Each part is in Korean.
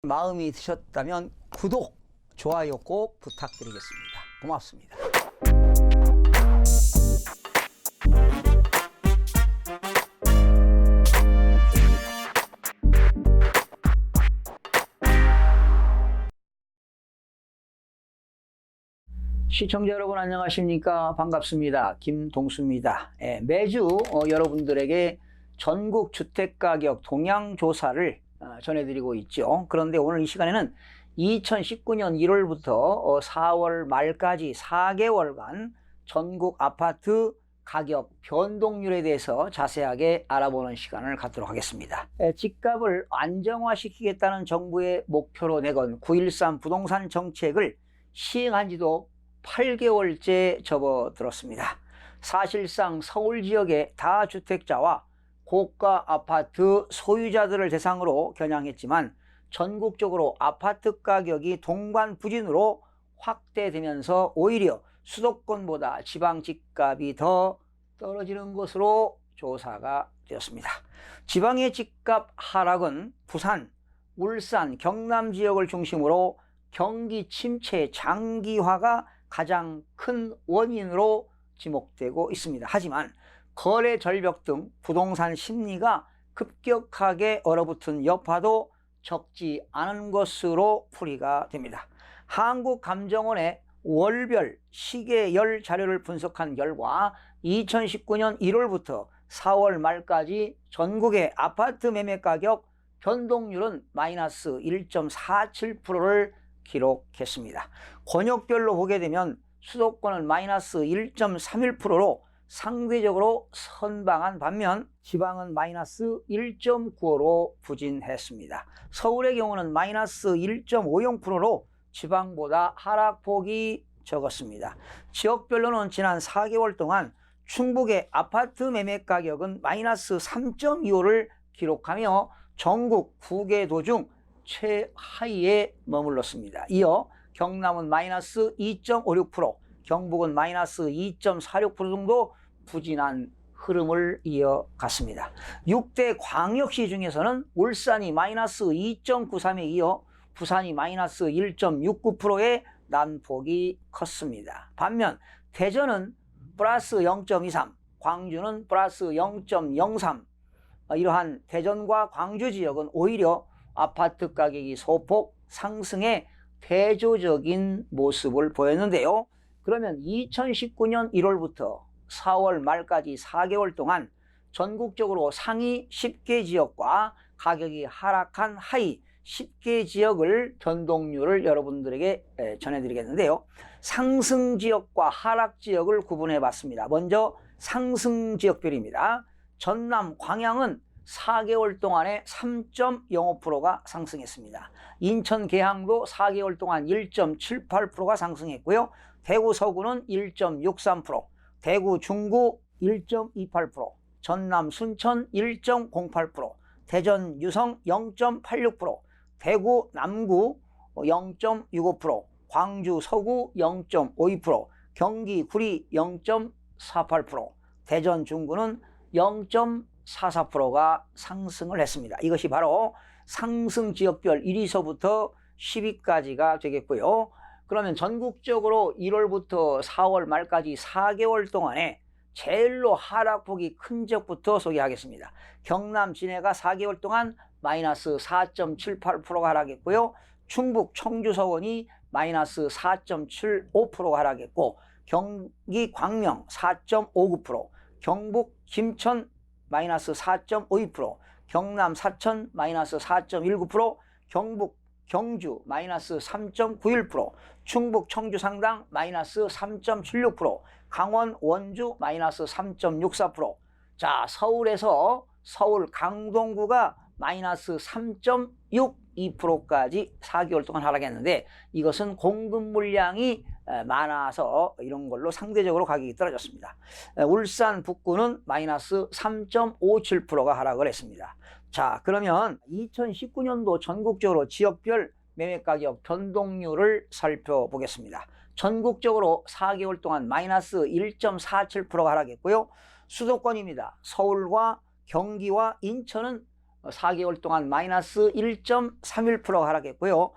마음이 드셨다면 구독, 좋아요 꼭 부탁드리겠습니다. 고맙습니다. 시청자 여러분 안녕하십니까? 반갑습니다. 김동수입니다. 매주 여러분들에게 전국 주택가격 동향조사를 전해드리고 있죠. 그런데 오늘 이 시간에는 2019년 1월부터 4월 말까지 4개월간 전국 아파트 가격 변동률에 대해서 자세하게 알아보는 시간을 갖도록 하겠습니다. 집값을 안정화시키겠다는 정부의 목표로 내건 9.13 부동산 정책을 시행한 지도 8개월째 접어들었습니다. 사실상 서울 지역의 다주택자와 고가 아파트 소유자들을 대상으로 겨냥했지만 전국적으로 아파트 가격이 동반부진으로 확대되면서 오히려 수도권보다 지방 집값이 더 떨어지는 것으로 조사가 되었습니다. 지방의 집값 하락은 부산, 울산, 경남 지역을 중심으로 경기 침체 장기화가 가장 큰 원인으로 지목되고 있습니다. 하지만 거래 절벽 등 부동산 심리가 급격하게 얼어붙은 여파도 적지 않은 것으로 풀이가 됩니다. 한국감정원의 월별 시계열 자료를 분석한 결과 2019년 1월부터 4월 말까지 전국의 아파트 매매 가격 변동률은 마이너스 1.47%를 기록했습니다. 권역별로 보게 되면 수도권은 마이너스 1.31%로 상대적으로 선방한 반면 지방은 마이너스 1.95로 부진했습니다. 서울의 경우는 마이너스 1.50%로 지방보다 하락폭이 적었습니다. 지역별로는 지난 4개월 동안 충북의 아파트 매매 가격은 마이너스 3.25를 기록하며 전국 9개 중 최하위에 머물렀습니다. 이어 경남은 마이너스 2.56%, 경북은 마이너스 2.46% 정도 부진한 흐름을 이어갔습니다. 6대 광역시 중에서는 울산이 마이너스 2.93에 이어 부산이 마이너스 1.69%의 난폭이 컸습니다. 반면 대전은 플러스 0.23, 광주는 플러스 0.03, 이러한 대전과 광주 지역은 오히려 아파트 가격이 소폭 상승해 대조적인 모습을 보였는데요. 그러면 2019년 1월부터 4월 말까지 4개월 동안 전국적으로 상위 10개 지역과 가격이 하락한 하위 10개 지역을 변동률을 여러분들에게 전해드리겠는데요. 상승 지역과 하락 지역을 구분해 봤습니다. 먼저 상승 지역별입니다. 전남 광양은 4개월 동안에 3.05%가 상승했습니다. 인천 계양도 4개월 동안 1.78%가 상승했고요. 대구 서구는 1.63%, 대구 중구 1.28%, 전남 순천 1.08%, 대전 유성 0.86%, 대구 남구 0.65%, 광주 서구 0.52%, 경기 구리 0.48%, 대전 중구는 0.44%가 상승을 했습니다. 이것이 바로 상승 지역별 1위서부터 10위까지가 되겠고요. 그러면 전국적으로 1월부터 4월 말까지 4개월 동안에 제일로 하락폭이 큰 지역부터 소개하겠습니다. 경남 진해가 4개월 동안 마이너스 4.78%가 하락했고요. 충북 청주 서원이 마이너스 4.75%가 하락했고, 경기 광명 4.59%, 경북 김천 마이너스 4.52%, 경남 사천 마이너스 4.19%, 경북 경주 마이너스 3.91%, 충북 청주 상당 마이너스 3.76%, 강원 원주 마이너스 3.64%. 자, 서울에서 서울 강동구가 마이너스 3.62%까지 4개월 동안 하락했는데, 이것은 공급 물량이 많아서 이런 걸로 상대적으로 가격이 떨어졌습니다. 울산 북구는 마이너스 3.57%가 하락을 했습니다. 자, 그러면 2019년도 전국적으로 지역별 매매가격 변동률을 살펴보겠습니다. 전국적으로 4개월 동안 마이너스 1.47%가 하락했고요. 수도권입니다. 서울과 경기와 인천은 4개월 동안 마이너스 1.31%가 하락했고요.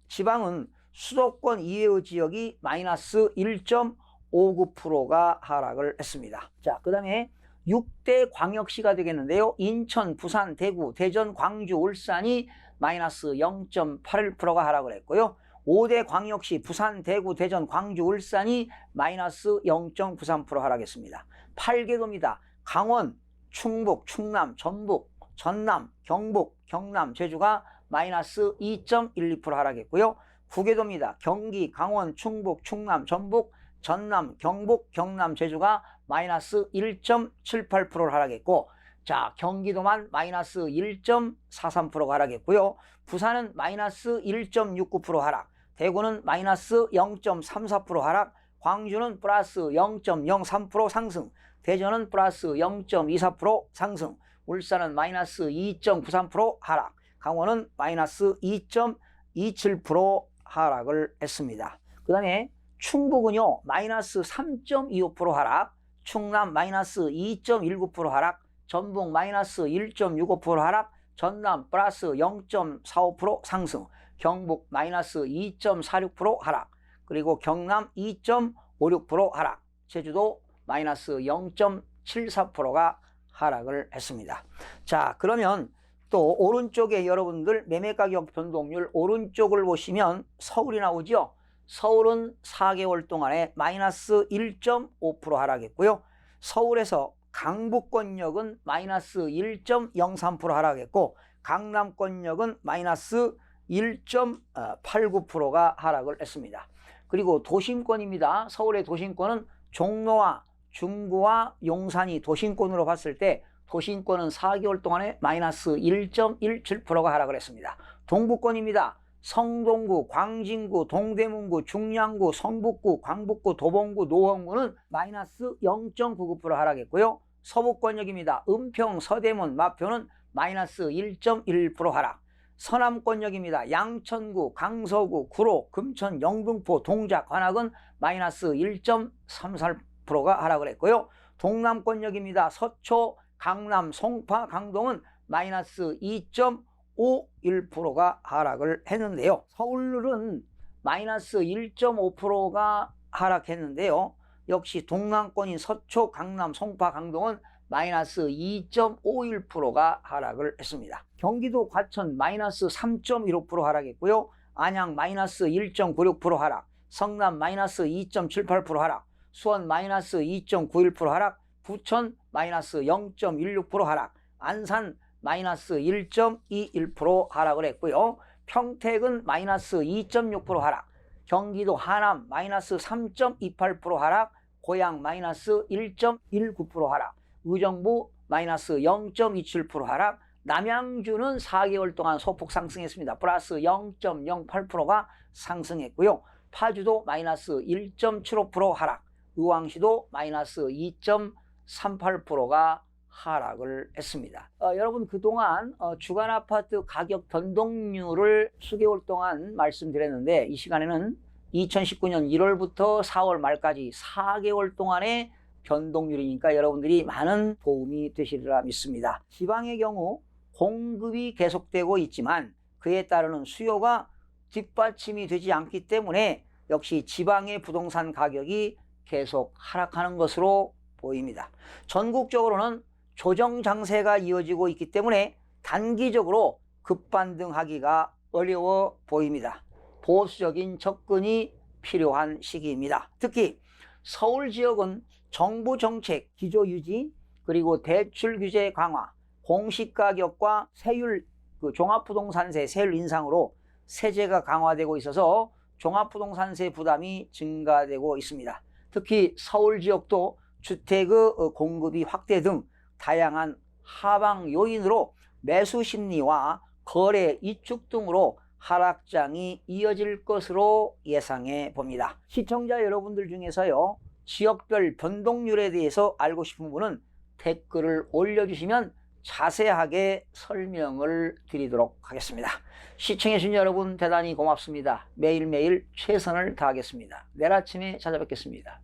지방은 수도권 이외의 지역이 마이너스 1.59%가 하락을 했습니다. 자, 그 다음에 6대 광역시가 되겠는데요. 인천, 부산, 대구, 대전, 광주, 울산이 마이너스 0.81%가 하락을 했고요. 5대 광역시 부산, 대구, 대전, 광주, 울산이 마이너스 0.93% 하락했습니다. 8개도입니다. 강원, 충북, 충남, 전북, 전남, 경북, 경남, 제주가 마이너스 2.12% 하락했고요. 9개도입니다. 경기, 강원, 충북, 충남, 전북, 전남, 경북, 경남, 제주가 마이너스 1.78%를 하락했고, 자, 경기도만 마이너스 1.43%가 하락했고요. 부산은 마이너스 1.69% 하락, 대구는 마이너스 0.34% 하락, 광주는 플러스 0.03% 상승, 대전은 플러스 0.24% 상승, 울산은 마이너스 2.93% 하락, 강원은 마이너스 2.27% 하락을 했습니다. 그 다음에 충북은요, 마이너스 3.25% 하락, 충남 마이너스 2.19% 하락, 전북 마이너스 1.65% 하락, 전남 플러스 0.45% 상승, 경북 마이너스 2.46% 하락, 그리고 경남 2.56% 하락, 제주도 마이너스 0.74%가 하락을 했습니다. 자, 그러면 또 오른쪽에 여러분들 매매가격 변동률 오른쪽을 보시면 서울이 나오죠. 서울은 4개월 동안에 마이너스 1.5% 하락했고요. 서울에서 강북권역은 마이너스 1.03% 하락했고, 강남권역은 마이너스 1.89%가 하락을 했습니다. 그리고 도심권입니다. 서울의 도심권은 종로와 중구와 용산이 도심권으로 봤을 때 도심권은 4개월 동안에 마이너스 1.17%가 하락을 했습니다. 동부권입니다. 성동구, 광진구, 동대문구, 중량구, 성북구, 광북구, 도봉구, 노원구는 마이너스 0.99% 하락했고요. 서부권역입니다. 은평, 서대문, 마표는 마이너스 1.1% 하락. 서남권역입니다. 양천구, 강서구, 구로, 금천, 영등포, 동작, 관악은 마이너스 1.34%가 하락을 했고요. 동남권역입니다. 서초, 강남, 송파, 강동은 마이너스 2.51%가 하락을 했는데요. 서울은 마이너스 1.5%가 하락했는데요. 역시 동남권인 서초, 강남, 송파, 강동은 마이너스 2.51%가 하락을 했습니다. 경기도 과천 마이너스 3.15% 하락했고요. 안양 마이너스 1.96% 하락, 성남 마이너스 2.78% 하락, 수원 마이너스 2.91% 하락, 부천 마이너스 0.16% 하락, 안산 마이너스 1.21% 하락을 했고요. 평택은 마이너스 2.6% 하락, 경기도 하남 마이너스 3.28% 하락, 고양 마이너스 1.19% 하락, 의정부 마이너스 0.27% 하락, 남양주는 4개월 동안 소폭 상승했습니다. 플러스 0.08%가 상승했고요. 파주도 마이너스 1.75% 하락, 의왕시도 마이너스 2.38%가 하락을 했습니다. 여러분 그동안 주간 아파트 가격 변동률을 수개월 동안 말씀드렸는데, 이 시간에는 2019년 1월부터 4월 말까지 4개월 동안의 변동률이니까 여러분들이 많은 도움이 되시리라 믿습니다. 지방의 경우 공급이 계속되고 있지만 그에 따르는 수요가 뒷받침이 되지 않기 때문에 역시 지방의 부동산 가격이 계속 하락하는 것으로 보입니다. 전국적으로는 조정 장세가 이어지고 있기 때문에 단기적으로 급반등하기가 어려워 보입니다. 보수적인 접근이 필요한 시기입니다. 특히 서울 지역은 정부 정책 기조 유지, 그리고 대출 규제 강화, 공시가격과 세율, 종합부동산세 세율 인상으로 세제가 강화되고 있어서 종합부동산세 부담이 증가되고 있습니다. 특히 서울 지역도 주택의 공급이 확대 등 다양한 하방 요인으로 매수 심리와 거래 이축 등으로 하락장이 이어질 것으로 예상해 봅니다. 시청자 여러분들 중에서요, 지역별 변동률에 대해서 알고 싶은 분은 댓글을 올려주시면 자세하게 설명을 드리도록 하겠습니다. 시청해 주신 여러분 대단히 고맙습니다. 매일매일 최선을 다하겠습니다. 내일 아침에 찾아뵙겠습니다.